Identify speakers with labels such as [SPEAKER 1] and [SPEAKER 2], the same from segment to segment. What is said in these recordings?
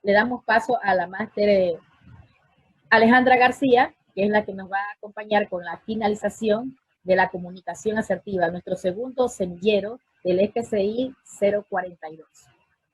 [SPEAKER 1] le damos paso a la máster Alejandra García, que es la que nos va a acompañar con la finalización de la comunicación asertiva, nuestro segundo semillero del FCI 042.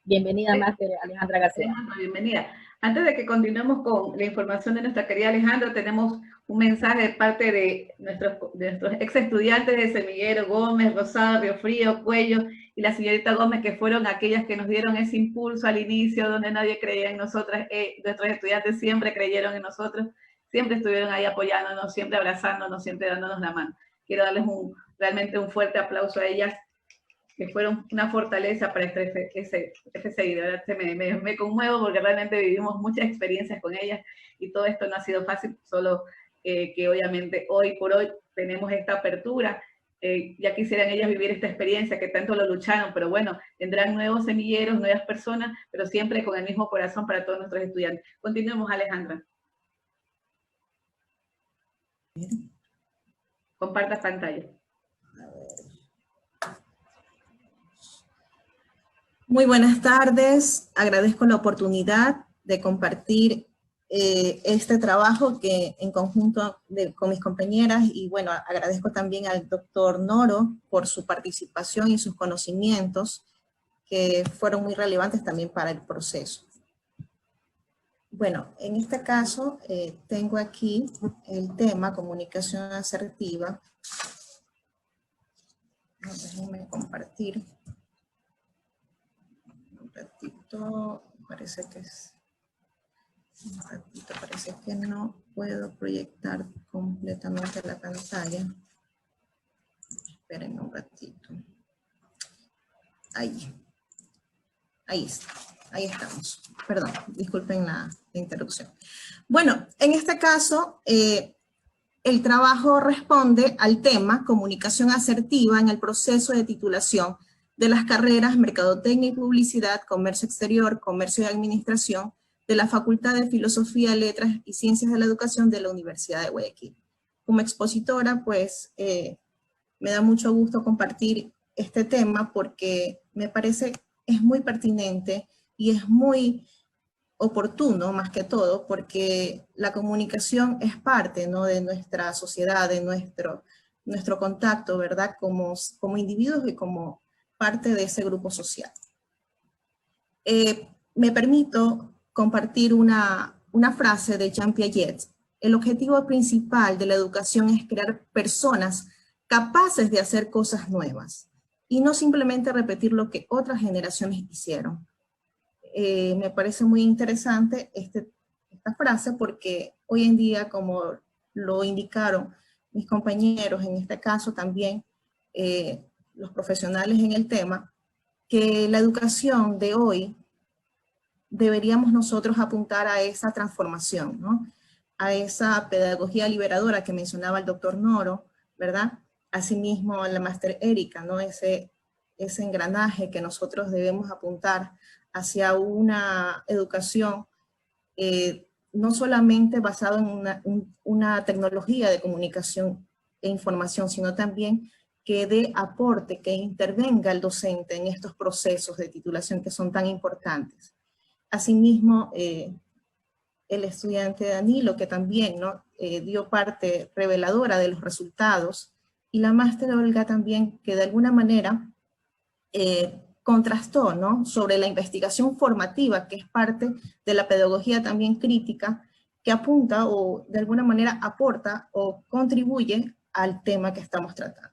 [SPEAKER 1] Bienvenida, máster Alejandra García.
[SPEAKER 2] Alejandra, bienvenida. Antes de que continuemos con la información de nuestra querida Alejandra, tenemos un mensaje de parte de nuestros ex estudiantes de Semillero, Gómez, Rosada, Río Frío, Cuello y la señorita Gómez, que fueron aquellas que nos dieron ese impulso al inicio, donde nadie creía en nosotras. Nuestros estudiantes siempre creyeron en nosotros, siempre estuvieron ahí apoyándonos, siempre abrazándonos, siempre dándonos la mano. Quiero darles realmente un fuerte aplauso a ellas, que fueron una fortaleza para este FCI. De verdad me conmuevo porque realmente vivimos muchas experiencias con ellas y todo esto no ha sido fácil, solo que obviamente hoy por hoy tenemos esta apertura. Ya quisieran ellas vivir esta experiencia que tanto lo lucharon, pero bueno, tendrán nuevos semilleros, nuevas personas, pero siempre con el mismo corazón para todos nuestros estudiantes. Continuemos, Alejandra. Comparta pantalla.
[SPEAKER 3] Muy buenas tardes, agradezco la oportunidad de compartir este trabajo que en conjunto con mis compañeras, y bueno, agradezco también al doctor Noro por su participación y sus conocimientos que fueron muy relevantes también para el proceso. Bueno, en este caso tengo aquí el tema comunicación asertiva. Déjenme compartir. Parece que no puedo proyectar completamente la pantalla. Esperen un ratito. Ahí está, ahí estamos. Perdón, disculpen la interrupción. Bueno, en este caso, el trabajo responde al tema comunicación asertiva en el proceso de titulación de las carreras Mercadotecnia y Publicidad, Comercio Exterior, Comercio y Administración, de la Facultad de Filosofía, Letras y Ciencias de la Educación de la Universidad de Guayaquil. Como expositora, pues, me da mucho gusto compartir este tema porque me parece es muy pertinente y es muy oportuno, más que todo, porque la comunicación es parte, ¿no?, de nuestra sociedad, de nuestro contacto, ¿verdad?, como individuos y como parte de ese grupo social. Me permito compartir una frase de Jean Piaget. El objetivo principal de la educación es crear personas capaces de hacer cosas nuevas y no simplemente repetir lo que otras generaciones hicieron. Me parece muy interesante esta frase porque hoy en día, como lo indicaron mis compañeros, en este caso también los profesionales en el tema, que la educación de hoy deberíamos nosotros apuntar a esa transformación, ¿no?, a esa pedagogía liberadora que mencionaba el doctor Noro, ¿verdad? Asimismo, la máster Erika, ¿no?, ese engranaje que nosotros debemos apuntar hacia una educación no solamente basada en una tecnología de comunicación e información, sino también que dé aporte, que intervenga el docente en estos procesos de titulación que son tan importantes. Asimismo, el estudiante Danilo, que también, ¿no?, dio parte reveladora de los resultados, y la máster Olga también, que de alguna manera contrastó, ¿no?, sobre la investigación formativa, que es parte de la pedagogía también crítica, que apunta o de alguna manera aporta o contribuye al tema que estamos tratando.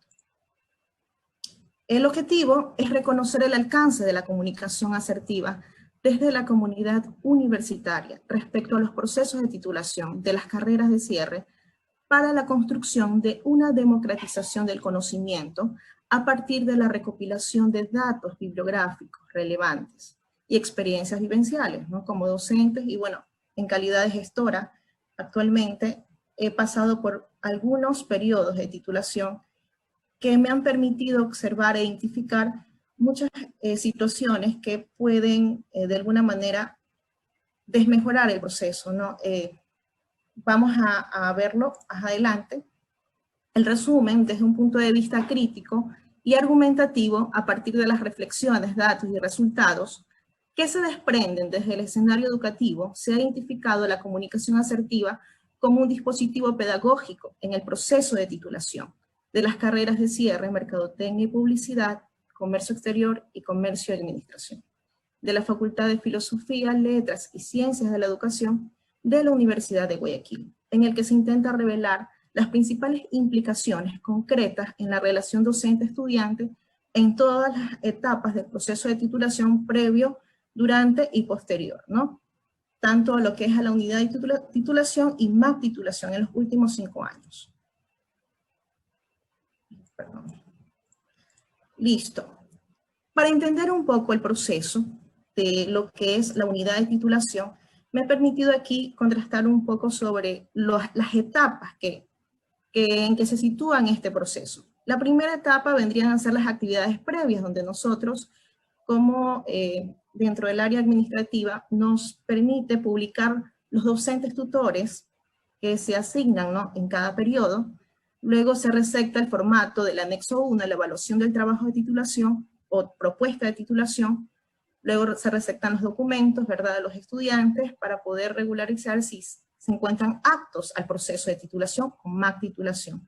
[SPEAKER 3] El objetivo es reconocer el alcance de la comunicación asertiva desde la comunidad universitaria respecto a los procesos de titulación de las carreras de cierre para la construcción de una democratización del conocimiento a partir de la recopilación de datos bibliográficos relevantes y experiencias vivenciales, ¿no?, como docentes y, bueno, en calidad de gestora, actualmente he pasado por algunos periodos de titulación que me han permitido observar e identificar muchas situaciones que pueden de alguna manera desmejorar el proceso, ¿no? Vamos a verlo más adelante. El resumen desde un punto de vista crítico y argumentativo a partir de las reflexiones, datos y resultados que se desprenden desde el escenario educativo, se ha identificado la comunicación asertiva como un dispositivo pedagógico en el proceso de titulación de las carreras de cierre, mercadotecnia y publicidad, comercio exterior y comercio y administración, de la Facultad de Filosofía, Letras y Ciencias de la Educación de la Universidad de Guayaquil, en el que se intenta revelar las principales implicaciones concretas en la relación docente-estudiante en todas las etapas del proceso de titulación previo, durante y posterior, ¿no? Tanto a lo que es a la unidad de titulación y más titulación en los últimos 5 años. Perdón. Listo. Para entender un poco el proceso de lo que es la unidad de titulación, me he permitido aquí contrastar un poco sobre las etapas en que se sitúan este proceso. La primera etapa vendrían a ser las actividades previas, donde nosotros, como dentro del área administrativa, nos permite publicar los docentes tutores que se asignan, ¿no?, en cada periodo. Luego se recepta el formato del anexo 1, la evaluación del trabajo de titulación o propuesta de titulación. Luego se receptan los documentos, ¿verdad?, de los estudiantes para poder regularizar si se encuentran aptos al proceso de titulación o más titulación.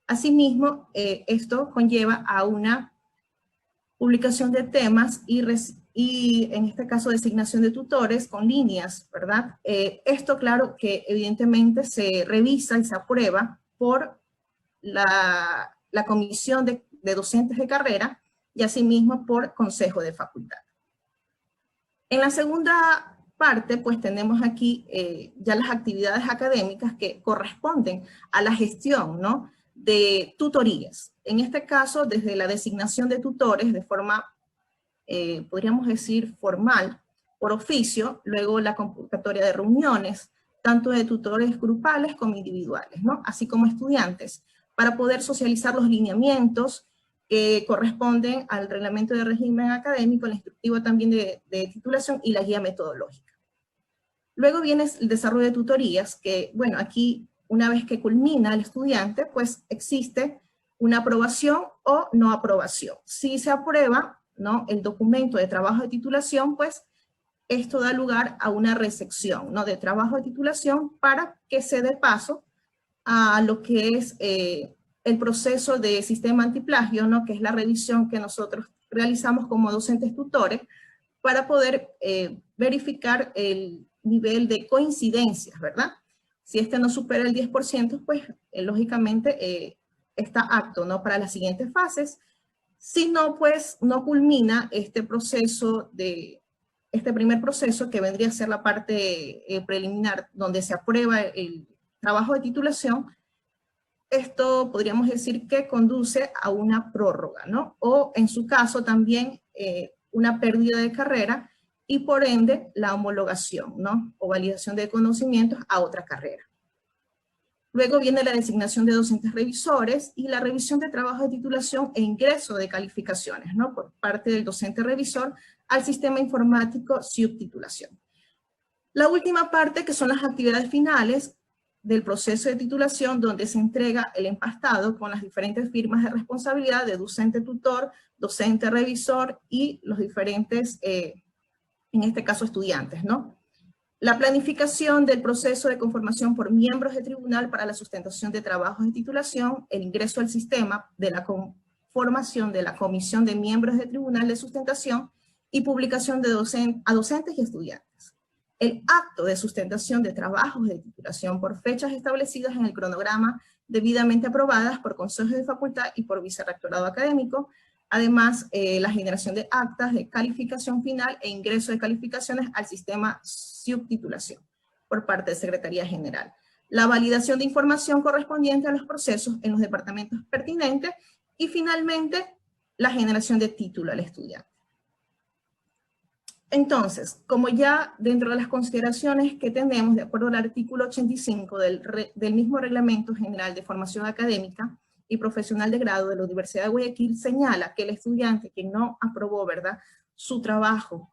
[SPEAKER 3] Asimismo, esto conlleva a una publicación de temas y en este caso designación de tutores con líneas, ¿verdad? Esto, claro, que evidentemente se revisa y se aprueba por la comisión de docentes de carrera y asimismo por consejo de facultad. En la segunda parte, pues tenemos aquí ya las actividades académicas que corresponden a la gestión, ¿no?, de tutorías. En este caso, desde la designación de tutores de forma, podríamos decir, formal, por oficio, luego la convocatoria de reuniones, tanto de tutores grupales como individuales, ¿no?, así como estudiantes, para poder socializar los lineamientos que corresponden al reglamento de régimen académico, el instructivo también de titulación y la guía metodológica. Luego viene el desarrollo de tutorías, que, bueno, aquí una vez que culmina el estudiante, pues existe una aprobación o no aprobación. Si se aprueba, ¿no?, el documento de trabajo de titulación, pues esto da lugar a una recepción, ¿no?, de trabajo de titulación para que se dé paso a lo que es el proceso de sistema antiplagio, ¿no?, que es la revisión que nosotros realizamos como docentes tutores para poder verificar el nivel de coincidencias, ¿verdad? Si este no supera el 10%, pues lógicamente está apto, ¿no?, para las siguientes fases. Si no, pues no culmina este proceso este primer proceso que vendría a ser la parte preliminar, donde se aprueba el trabajo de titulación. Esto podríamos decir que conduce a una prórroga, ¿no? O en su caso también una pérdida de carrera y por ende la homologación, ¿no?, o validación de conocimientos a otra carrera. Luego viene la designación de docentes revisores y la revisión de trabajo de titulación e ingreso de calificaciones, ¿no?, por parte del docente revisor al sistema informático subtitulación. La última parte, que son las actividades finales del proceso de titulación, donde se entrega el empastado con las diferentes firmas de responsabilidad de docente tutor, docente revisor y los diferentes, en este caso, estudiantes, ¿no? La planificación del proceso de conformación por miembros de tribunal para la sustentación de trabajos de titulación, el ingreso al sistema de la conformación de la comisión de miembros de tribunal de sustentación y publicación de a docentes y estudiantes. El acto de sustentación de trabajos de titulación por fechas establecidas en el cronograma debidamente aprobadas por Consejo de Facultad y por Vicerrectorado Académico. Además, la generación de actas de calificación final e ingreso de calificaciones al sistema subtitulación por parte de Secretaría General. La validación de información correspondiente a los procesos en los departamentos pertinentes y finalmente la generación de título al estudiante. Entonces, como ya dentro de las consideraciones que tenemos de acuerdo al artículo 85 del mismo Reglamento General de Formación Académica y Profesional de Grado de la Universidad de Guayaquil, señala que el estudiante que no aprobó, ¿verdad?, su trabajo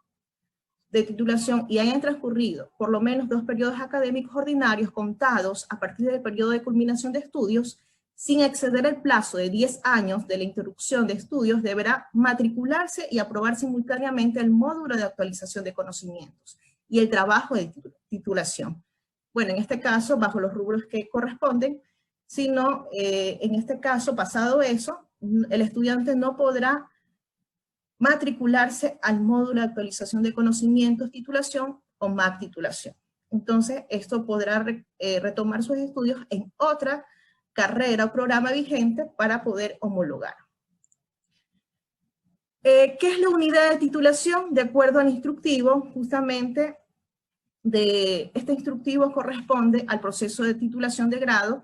[SPEAKER 3] de titulación y hayan transcurrido por lo menos 2 periodos académicos ordinarios contados a partir del periodo de culminación de estudios, sin exceder el plazo de 10 años de la interrupción de estudios, deberá matricularse y aprobar simultáneamente el módulo de actualización de conocimientos y el trabajo de titulación. Bueno, en este caso, bajo los rubros que corresponden, sino en este caso, pasado eso, el estudiante no podrá matricularse al módulo de actualización de conocimientos, titulación o MAC titulación. Entonces, esto podrá retomar sus estudios en otra carrera o programa vigente para poder homologar. ¿Qué es la unidad de titulación? De acuerdo al instructivo, justamente, este instructivo corresponde al proceso de titulación de grado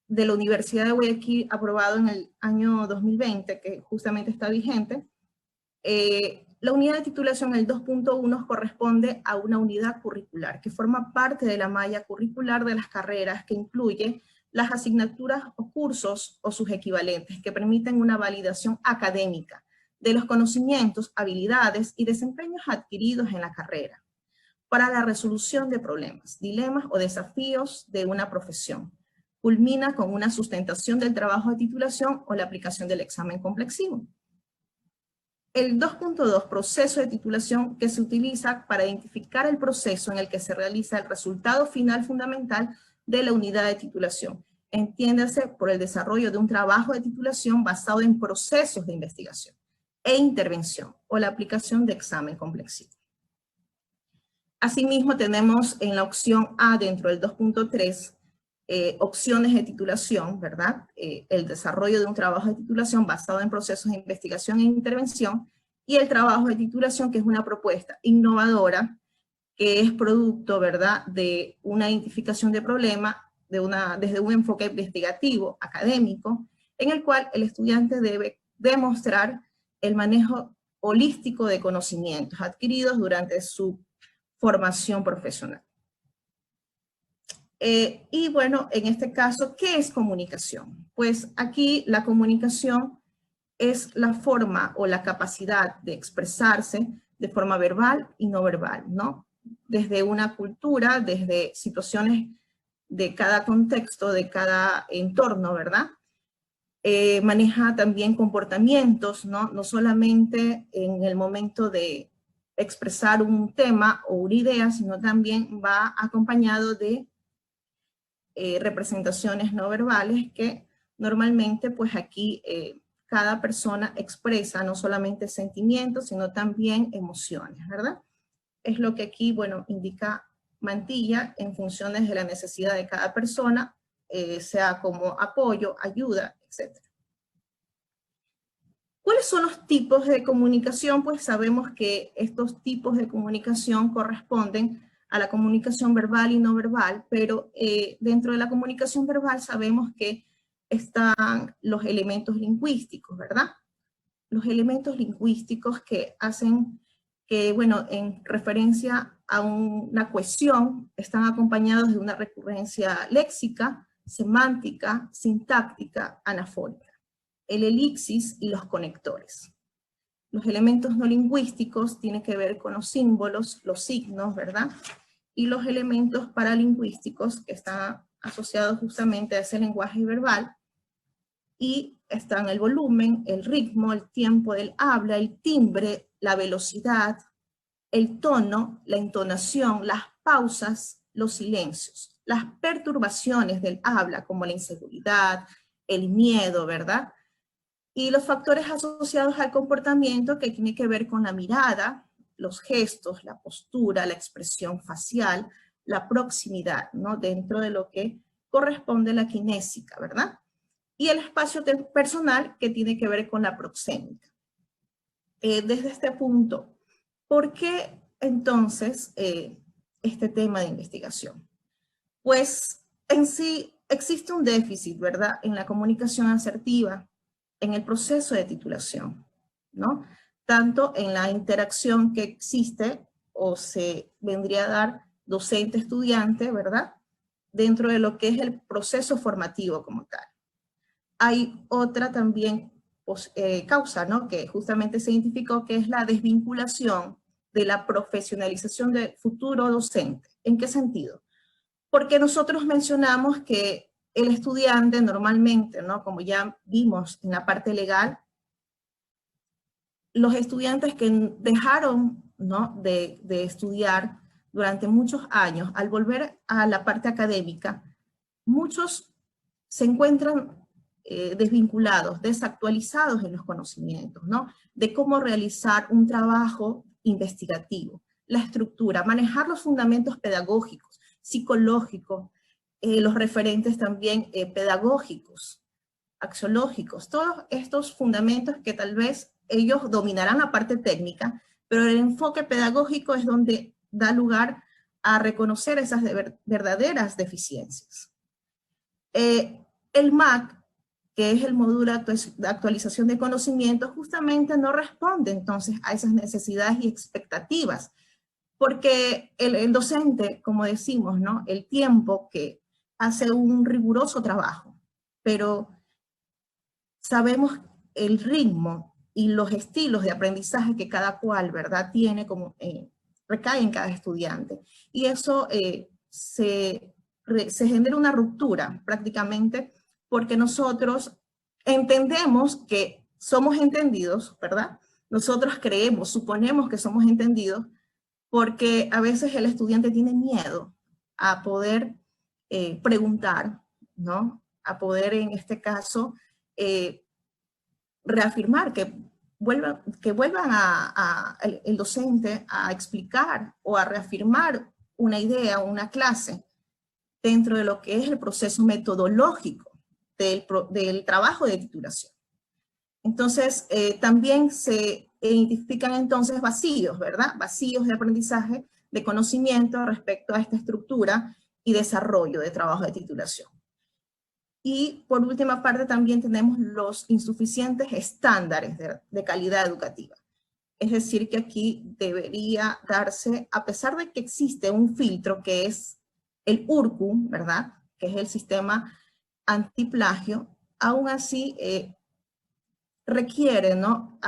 [SPEAKER 3] de la Universidad de Guayaquil, aprobado en el año 2020, que justamente está vigente. La unidad de titulación, el 2.1, corresponde a una unidad curricular que forma parte de la malla curricular de las carreras, que incluye las asignaturas o cursos o sus equivalentes que permiten una validación académica de los conocimientos, habilidades y desempeños adquiridos en la carrera para la resolución de problemas, dilemas o desafíos de una profesión. Culmina con una sustentación del trabajo de titulación o la aplicación del examen complexivo. El 2.2, proceso de titulación, que se utiliza para identificar el proceso en el que se realiza el resultado final fundamental de la unidad de titulación. Entiéndase por el desarrollo de un trabajo de titulación basado en procesos de investigación e intervención o la aplicación de examen complexivo. Asimismo, tenemos en la opción A dentro del 2.3 opciones de titulación, ¿verdad? El desarrollo de un trabajo de titulación basado en procesos de investigación e intervención, y el trabajo de titulación, que es una propuesta innovadora, que es producto, ¿verdad?, de una identificación de problema desde un enfoque investigativo, académico, en el cual el estudiante debe demostrar el manejo holístico de conocimientos adquiridos durante su formación profesional. Y bueno, en este caso, ¿qué es comunicación? Pues aquí la comunicación es la forma o la capacidad de expresarse de forma verbal y no verbal, ¿no? Desde una cultura, desde situaciones de cada contexto, de cada entorno, ¿verdad? Maneja también comportamientos, ¿no? No solamente en el momento de expresar un tema o una idea, sino también va acompañado de representaciones no verbales que normalmente pues aquí cada persona expresa no solamente sentimientos, sino también emociones, ¿verdad? Es lo que aquí, bueno, indica Mantilla en funciones de la necesidad de cada persona, sea como apoyo, ayuda, etc. ¿Cuáles son los tipos de comunicación? Pues sabemos que estos tipos de comunicación corresponden a la comunicación verbal y no verbal, pero dentro de la comunicación verbal sabemos que están los elementos lingüísticos, ¿verdad? Los elementos lingüísticos que hacen que, bueno, en referencia a una cohesión, están acompañados de una recurrencia léxica, semántica, sintáctica, anafónica, el elixis y los conectores. Los elementos no lingüísticos tienen que ver con los símbolos, los signos, ¿verdad? Y los elementos paralingüísticos que están asociados justamente a ese lenguaje verbal, y están el volumen, el ritmo, el tiempo del habla, el timbre, la velocidad, el tono, la entonación, las pausas, los silencios, las perturbaciones del habla, como la inseguridad, el miedo, ¿verdad? Y los factores asociados al comportamiento, que tiene que ver con la mirada, los gestos, la postura, la expresión facial, la proximidad, ¿no? Dentro de lo que corresponde a la kinésica, ¿verdad? Y el espacio personal, que tiene que ver con la proxémica. Desde este punto, ¿por qué entonces este tema de investigación? Pues en sí existe un déficit, ¿verdad?, en la comunicación asertiva, en el proceso de titulación, ¿no? Tanto en la interacción que existe o se vendría a dar docente-estudiante, ¿verdad?, dentro de lo que es el proceso formativo como tal. Hay otra también causa, ¿no?, que justamente se identificó, que es la desvinculación de la profesionalización del futuro docente. ¿En qué sentido? Porque nosotros mencionamos que el estudiante normalmente, ¿no? Como ya vimos en la parte legal, los estudiantes que dejaron, ¿no? de estudiar durante muchos años, al volver a la parte académica, muchos se encuentran desvinculados, desactualizados en los conocimientos, ¿no? De cómo realizar un trabajo investigativo, la estructura, manejar los fundamentos pedagógicos, psicológicos, los referentes también pedagógicos, axiológicos, todos estos fundamentos que tal vez ellos dominarán la parte técnica, pero el enfoque pedagógico es donde da lugar a reconocer esas verdaderas deficiencias. El MAC, que es el módulo de actualización de conocimientos, justamente no responde entonces a esas necesidades y expectativas, porque el docente, como decimos, ¿no? El tiempo que hace un riguroso trabajo, pero sabemos el ritmo y los estilos de aprendizaje que cada cual, ¿verdad?, tiene, como recae en cada estudiante. Y eso se genera una ruptura prácticamente porque nosotros entendemos que somos entendidos, ¿verdad? Nosotros creemos, suponemos que somos entendidos porque a veces el estudiante tiene miedo a poder preguntar, ¿no? A poder, en este caso, reafirmar, que vuelvan el docente a explicar o a reafirmar una idea, una clase, dentro de lo que es el proceso metodológico del trabajo de titulación. Entonces, también se identifican entonces vacíos, ¿verdad? Vacíos de aprendizaje, de conocimiento respecto a esta estructura y desarrollo de trabajo de titulación. Y por última parte también tenemos los insuficientes estándares de calidad educativa. Es decir, que aquí debería darse, a pesar de que existe un filtro que es el URCU, ¿verdad?, que es el sistema antiplagio, aún así requiere, ¿no?,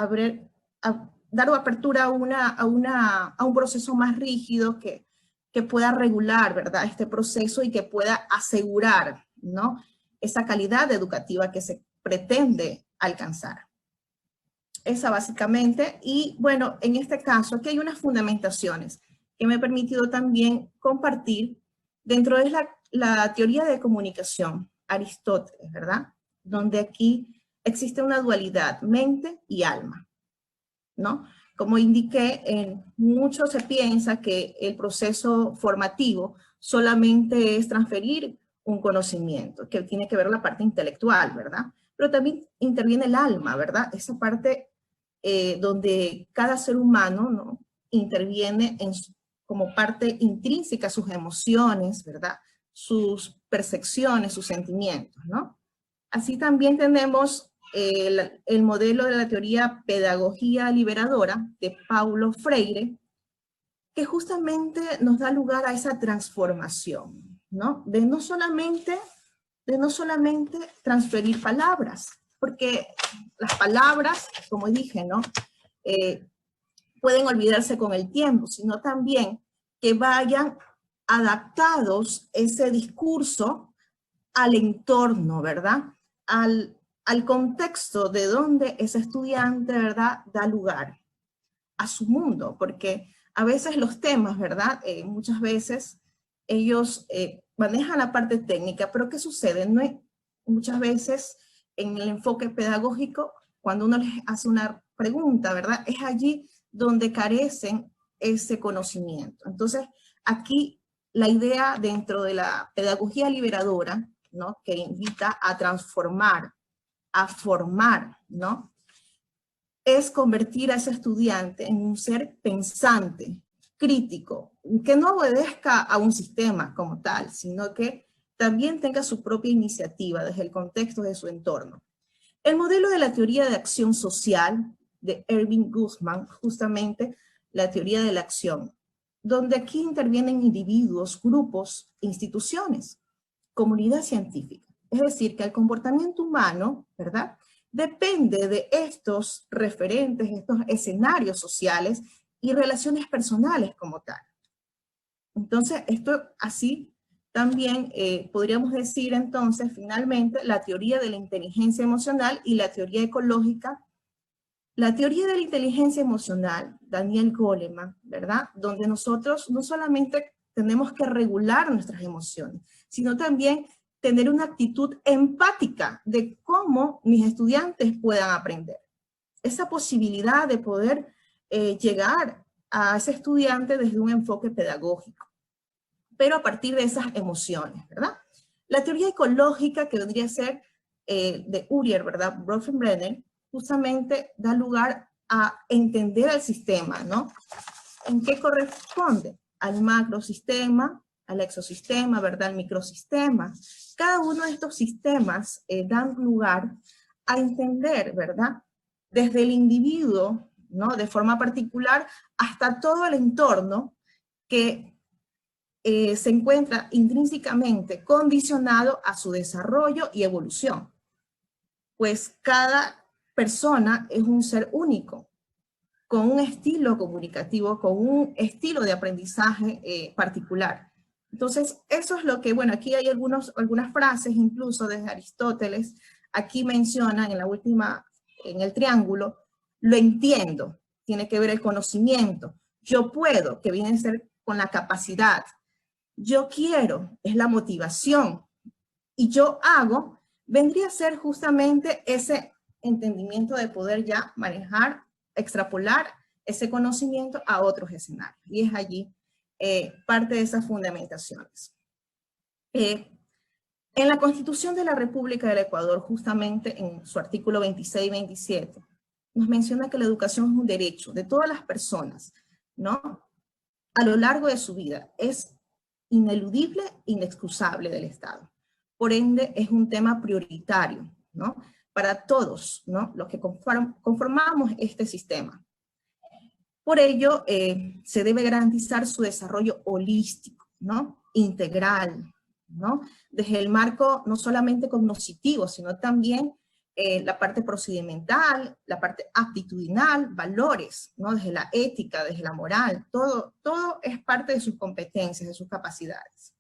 [SPEAKER 3] dar apertura a un proceso más rígido que pueda regular, ¿verdad?, este proceso y que pueda asegurar, ¿no?, esa calidad educativa que se pretende alcanzar. Esa básicamente, y bueno, en este caso aquí hay unas fundamentaciones que me he permitido también compartir dentro de la teoría de comunicación, Aristóteles, ¿verdad? Donde aquí existe una dualidad, mente y alma, ¿no? Como indiqué, mucho se piensa que el proceso formativo solamente es transferir un conocimiento, que tiene que ver la parte intelectual, ¿verdad? Pero también interviene el alma, ¿verdad? Esa parte donde cada ser humano, ¿no?, interviene como parte intrínseca sus emociones, ¿verdad?, sus percepciones, sus sentimientos, ¿no? Así también tenemos el modelo de la teoría pedagogía liberadora de Paulo Freire, que justamente nos da lugar a esa transformación, ¿no? De no solamente transferir palabras, porque las palabras, como dije, ¿no?, pueden olvidarse con el tiempo, sino también que vayan adaptados ese discurso al entorno, ¿verdad?, al contexto de donde ese estudiante, ¿verdad?, da lugar a su mundo, porque a veces los temas, ¿verdad?, muchas veces ellos manejan la parte técnica, pero ¿qué sucede? Muchas veces en el enfoque pedagógico, cuando uno les hace una pregunta, ¿verdad?, es allí donde carecen ese conocimiento. Entonces, aquí la idea dentro de la pedagogía liberadora, ¿no?, que invita a transformar, a formar, ¿no?, es convertir a ese estudiante en un ser pensante, crítico, que no obedezca a un sistema como tal, sino que también tenga su propia iniciativa desde el contexto de su entorno. El modelo de la teoría de acción social de Erving Goffman, justamente la teoría de la acción, donde aquí intervienen individuos, grupos, instituciones, comunidad científica. Es decir, que el comportamiento humano, ¿verdad?, depende de estos referentes, estos escenarios sociales y relaciones personales como tal. Entonces, esto así también podríamos decir entonces, finalmente, la teoría de la inteligencia emocional y la teoría ecológica. La teoría de la inteligencia emocional, Daniel Goleman, ¿verdad? Donde nosotros no solamente tenemos que regular nuestras emociones, sino también tener una actitud empática de cómo mis estudiantes puedan aprender. Esa posibilidad de poder llegar a ese estudiante desde un enfoque pedagógico, pero a partir de esas emociones, ¿verdad? La teoría ecológica, que vendría a ser de Urier, ¿verdad? Bronfenbrenner, justamente da lugar a entender el sistema, ¿no? ¿En qué corresponde? Al macrosistema, al exosistema, ¿verdad? Al microsistema. Cada uno de estos sistemas dan lugar a entender, ¿verdad? Desde el individuo, ¿no? De forma particular, hasta todo el entorno que se encuentra intrínsecamente condicionado a su desarrollo y evolución. Pues cada persona es un ser único, con un estilo comunicativo, con un estilo de aprendizaje particular. Entonces, eso es lo que, bueno, aquí hay algunas frases, incluso desde Aristóteles, aquí mencionan en la última, en el triángulo, lo entiendo, tiene que ver el conocimiento, yo puedo, que viene a ser con la capacidad, yo quiero, es la motivación, y yo hago, vendría a ser justamente ese entendimiento de poder ya manejar, extrapolar ese conocimiento a otros escenarios. Y es allí parte de esas fundamentaciones. En la Constitución de la República del Ecuador, justamente en su artículo 26 y 27, nos menciona que la educación es un derecho de todas las personas, ¿no? A lo largo de su vida. Es ineludible, inexcusable del Estado. Por ende, es un tema prioritario, ¿no? Para todos, ¿no? Los que conformamos este sistema. Por ello, se debe garantizar su desarrollo holístico, ¿no? Integral, ¿no? Desde el marco no solamente cognoscitivo, sino también la parte procedimental, la parte aptitudinal, valores, ¿no? Desde la ética, desde la moral, todo es parte de sus competencias, de sus capacidades.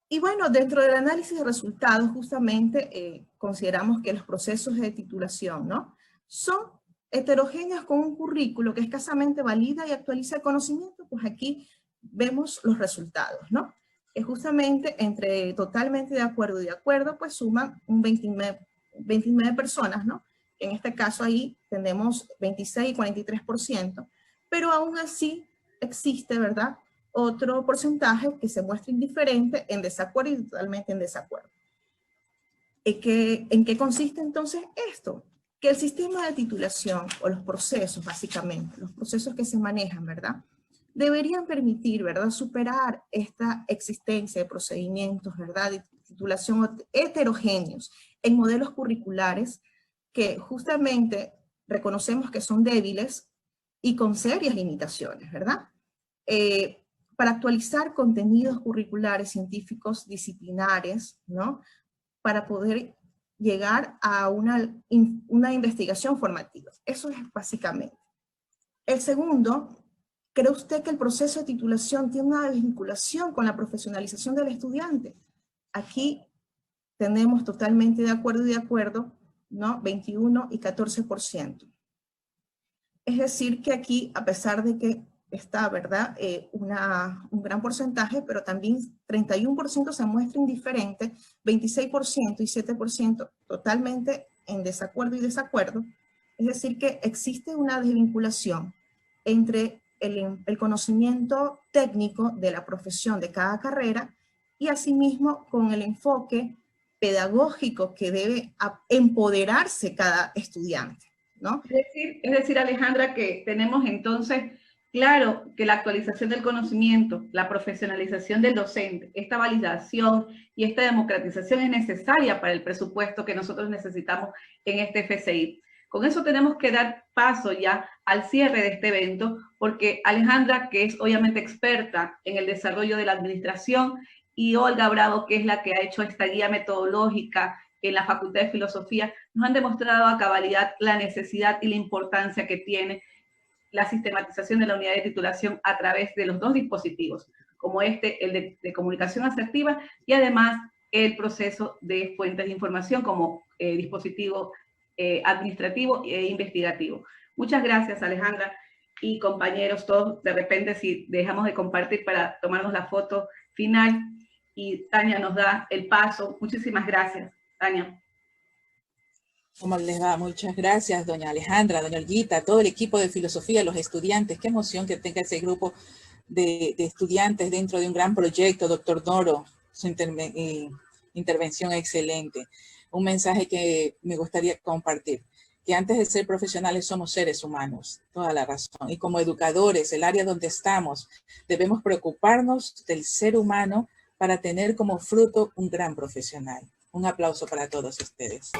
[SPEAKER 3] Y bueno, dentro del análisis de resultados, justamente consideramos que los procesos de titulación, ¿no? Son heterogéneos con un currículo que escasamente valida y actualiza el conocimiento, pues aquí vemos los resultados, ¿no? Que justamente entre totalmente de acuerdo, pues suman un 29 personas, ¿no? En este caso ahí tenemos 26 y 43%, pero aún así existe, ¿verdad?, otro porcentaje que se muestra indiferente, en desacuerdo y totalmente en desacuerdo. ¿En qué consiste entonces esto? Que el sistema de titulación, o los procesos básicamente, los procesos que se manejan, ¿verdad?, deberían permitir, ¿verdad?, superar esta existencia de procedimientos, ¿verdad?, de titulación heterogéneos en modelos curriculares que justamente reconocemos que son débiles y con serias limitaciones, ¿verdad? Para actualizar contenidos curriculares científicos disciplinares, ¿no?, para poder llegar a una investigación formativa. Eso es básicamente. El segundo, ¿cree usted que el proceso de titulación tiene una vinculación con la profesionalización del estudiante? Aquí tenemos totalmente de acuerdo, ¿no? 21 y 14%. Es decir, que aquí, a pesar de que está, ¿verdad?, un gran porcentaje, pero también 31% se muestra indiferente, 26% y 7% totalmente en desacuerdo y desacuerdo. Es decir, que existe una desvinculación entre el conocimiento técnico de la profesión de cada carrera y asimismo con el enfoque pedagógico que debe empoderarse cada estudiante, ¿no?
[SPEAKER 2] Es decir, Alejandra, que tenemos entonces claro que la actualización del conocimiento, la profesionalización del docente, esta validación y esta democratización es necesaria para el presupuesto que nosotros necesitamos en este FCI. Con eso tenemos que dar paso ya al cierre de este evento, porque Alejandra, que es obviamente experta en el desarrollo de la administración, y Olga Bravo, que es la que ha hecho esta guía metodológica en la Facultad de Filosofía, nos han demostrado a cabalidad la necesidad y la importancia que tiene la sistematización de la unidad de titulación a través de los dos dispositivos. como el de comunicación asertiva, y además el proceso de fuentes de información como dispositivo administrativo e investigativo. Muchas gracias, Alejandra, y compañeros todos. De repente, si dejamos de compartir para tomarnos la foto final, y Tania nos da el paso. Muchísimas gracias, Tania.
[SPEAKER 4] ¿Cómo les va? Muchas gracias, doña Alejandra, doña Olguita, todo el equipo de filosofía, los estudiantes. Qué emoción que tenga ese grupo de estudiantes dentro de un gran proyecto. Doctor Noro, su intervención excelente. Un mensaje que me gustaría compartir, que antes de ser profesionales somos seres humanos, toda la razón. Y como educadores, el área donde estamos, debemos preocuparnos del ser humano para tener como fruto un gran profesional. Un aplauso para todos ustedes.